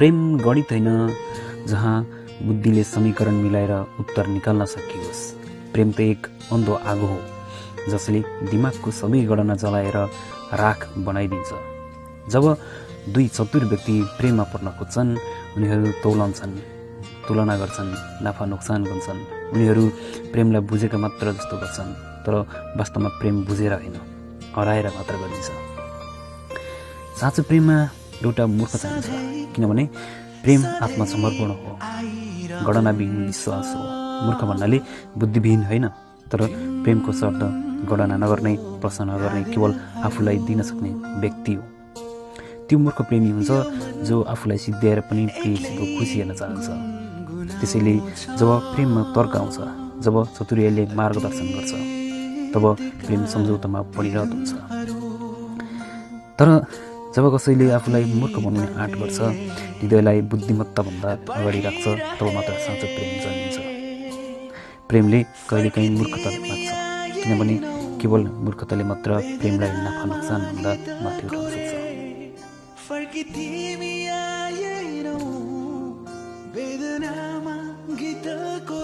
प्रेम गणित होइन जहाँ बुद्धिले समीकरण मिलाएर उत्तर निकाल्न सकियोस्। प्रेम त एक अन्धो आगो हो जसले दिमागको सबै गणना जलाएर राख बनाइदिन्छ। जब दुई चतुर व्यक्ति प्रेममा पर्न खोज्छन् उनीहरू तौलन्छन्, तुलना गर्छन्, नाफा नोक्सान गर्छन्। उनीहरू प्रेमलाई बुझेका मात्र जस्तो गर्छन्, तर वास्तवमा प्रेम बुझेर होइन, हराएर मात्र गरिन्छ। साँचो प्रेममा एउटा मूर्ख चाहिन्छ, किनभने प्रेम आत्मसमर्पण हो, गणनाविहीन विश्वास हो। मूर्ख भन्नाले बुद्धिविहीन होइन, तर प्रेमको शब्द गणना नगर्ने, प्रश्न नगर्ने, केवल आफूलाई दिन सक्ने व्यक्ति हो। त्यो मूर्ख प्रेमी हुन्छ जो आफूलाई सिद्ध्याएर पनि प्रियसित खुसी हेर्न चाहन्छ। त्यसैले जब प्रेममा तर्क आउँछ, जब चतुर्यले मार्गदर्शन गर्छ, तब प्रेम सम्झौतामा परिणत हुन्छ। तर जब कसैले आफूलाई मूर्ख बनाउने आँट गर्छ, हृदयलाई बुद्धिमत्ताभन्दा अगाडि राख्छ, तब मात्र साँचो प्रेम जन्मिन्छ। प्रेमले कहिलेकाहीँ मूर्खता माग्छ, किनभने केवल मूर्खताले मात्र प्रेमलाई नाफा नोक्सानभन्दा माथि उठाउन सक्छ। वेदनामा गीतको